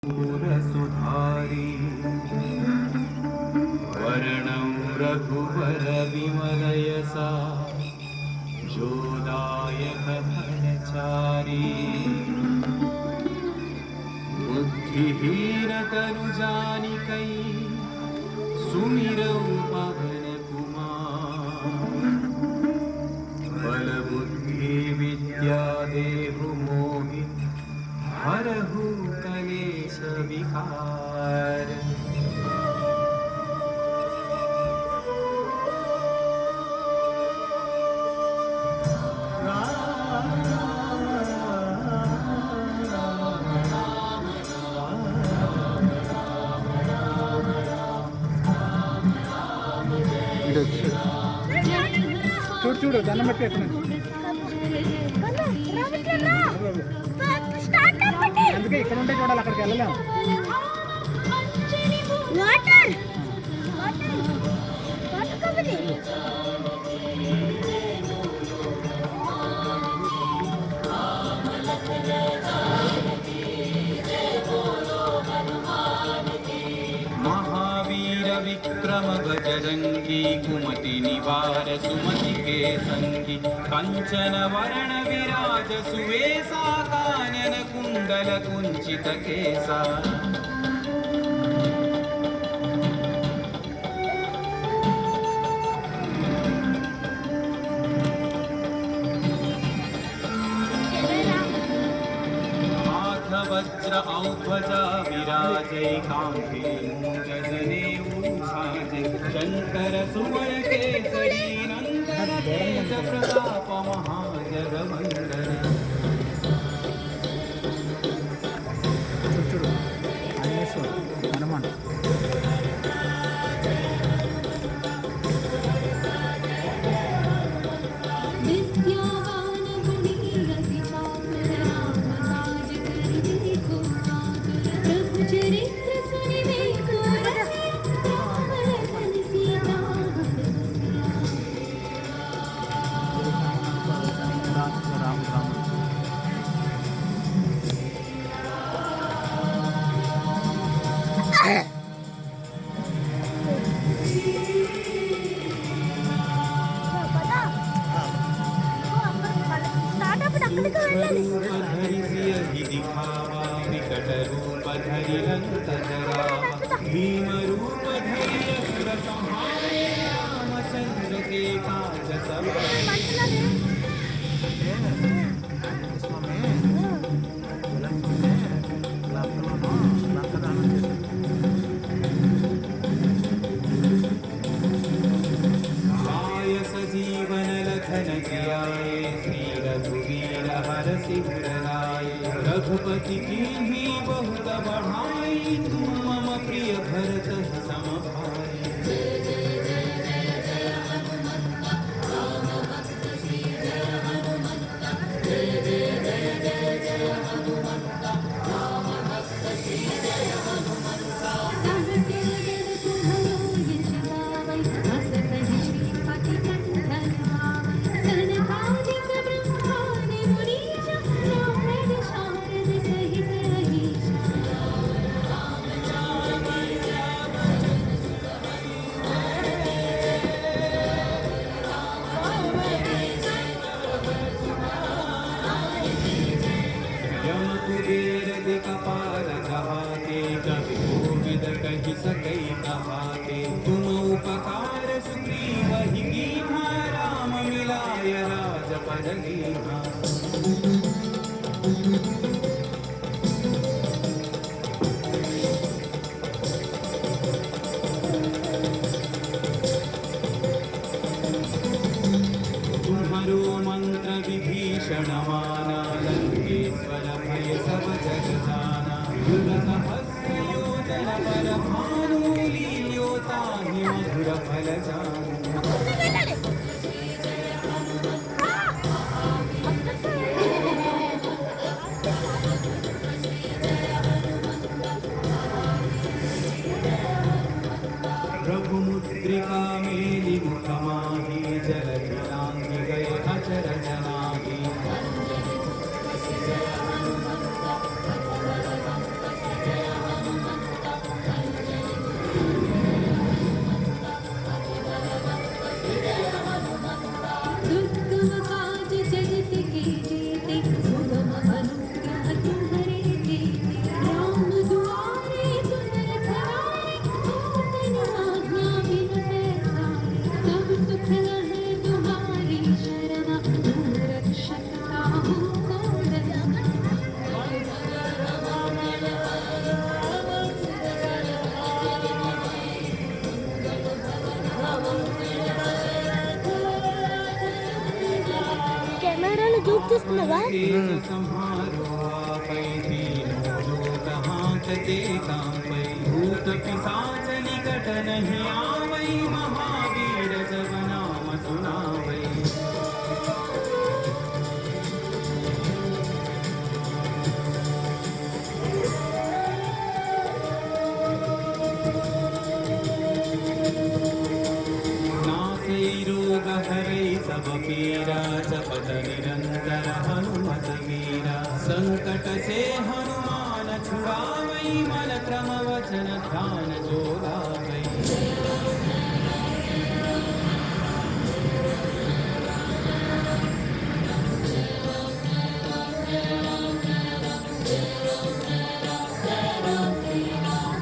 सुधारी वर्णं रघुवर विमलयसा जोदायक फलचारी बुद्धिहीन तनु जानिकै सुमिरौ पवन कुमार बल बुद्धि विद्या देहु मोहि हरहु कलेश विकार। చూడు చూడు దండం పెట్టి అందుకే ఇక్కడ ఉంటే చూడాలి, అక్కడికి వెళ్ళలేము. महावीर विक्रम बजरंगी कुमति निवार सुमति के संगी कंचन वरण विराज सुवेशा कानन कुंडल कुंचित केसा वज्र औध्वजा विराजे कांधे मूंजने ऊषाजे शंकर सुवर केसरी नंदन तेज प्रताप महाजगवंदन। हनुमान विकट रूप धरि लंक जरावा भीम रूप धरि असुर संहारे रामचंद्र के काज सवारे। जीवन लखन जियाए श्री रघुवीर हरषि लाए रघुपति कीन्ही बहुत बढ़ाई तुम मम प्रिय भरत सम भाई। कपाल कहाते कवि कोविद कहि सकै कहाते तुम उपकार सुग्रीव ही कीन्हा राम मिलाय राजपद दीन्हा। तुम्हारो मंत्र विभीषण माना लंकेश्वर भय सब जग जाना युग सहस्र योजन पर भानु लील्यो ताहि मधुर फल जानु। रघुमुद्रिका मेलि मुख माहि जलधि लांघि गए अचर जनाहि। जय చూస్తున్నావా तेज संहारो आपै तीनों लोक हांकते कांपै भूत पिशाच निकट नहीं आवै महावीर जब नाम सुनावै नासै रोग हरै सब पीरा जपत निरंतर हनुमत वीरा संकट से हनुमान छुड़ावै मन क्रम वचन ध्यान जो लावै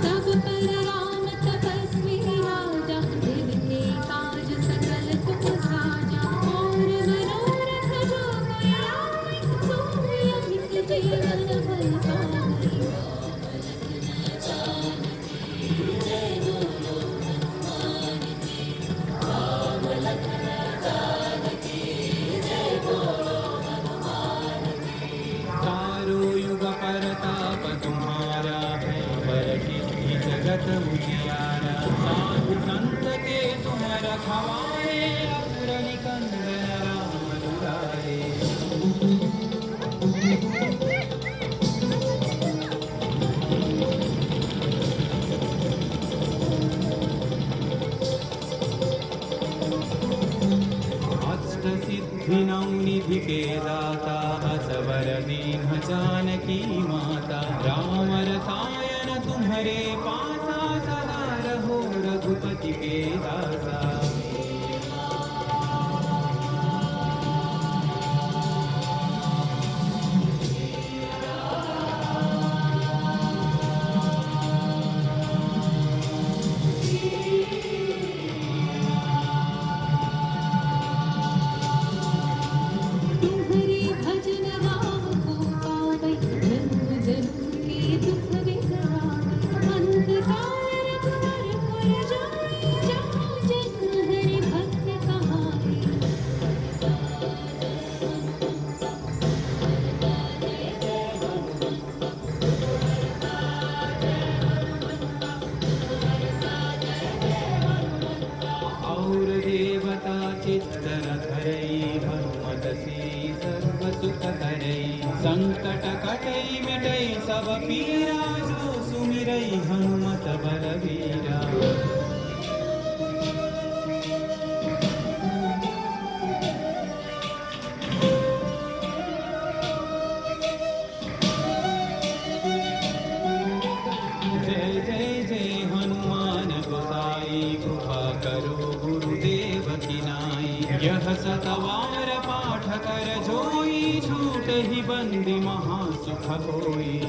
तब पर राम तपस्वी राजा देवते काज सकल तुम साजा और मनोरथ जो कोई लाए सोई अमित जीवन फल पाए चारों युग परताप तुम्हारा है बर सिद्धि जगत उजियारा साधु संत के तुम रखवारे असुर निकंदन राम दुलारे अष्ट सिद्धि नौ निधि के दाता असवर दीन जानकी माता राम रसायन तुम्हारे पासा सदा रहो रघुपति के दासा तुम्हारे भजन राम को पावै जन्म जन्म के दुख बिसरावै अंत काल रघुवर पुर जाई जहाँ जन्म हरि भक्त कहाई और देवता चित्तर धरई हनुमत से सर्व सुख करई संकट कटई मिटई सब पीरा जो सुमिरई हनुमत बलवीरा जय जय जय हनुमान गोसाई कृपा करो गुरुदेव की नाई यह सतवार पाठ कर जोई छूट ही बंदी महासुख होई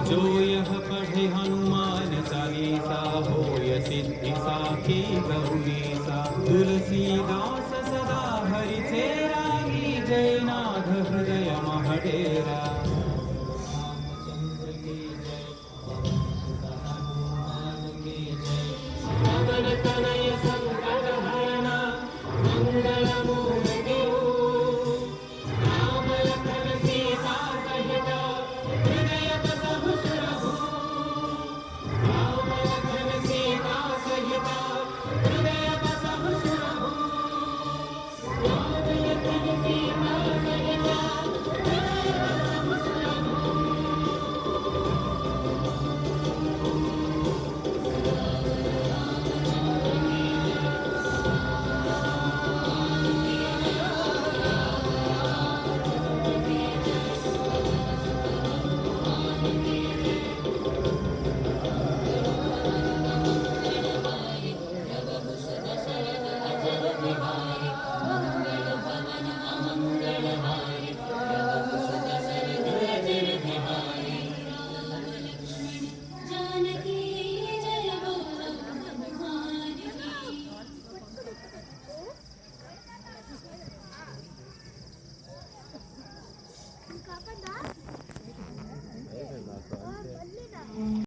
जो यह पढ़े हनुमान चालीसा होय सिद्धि साखी गौरीसा तुलसी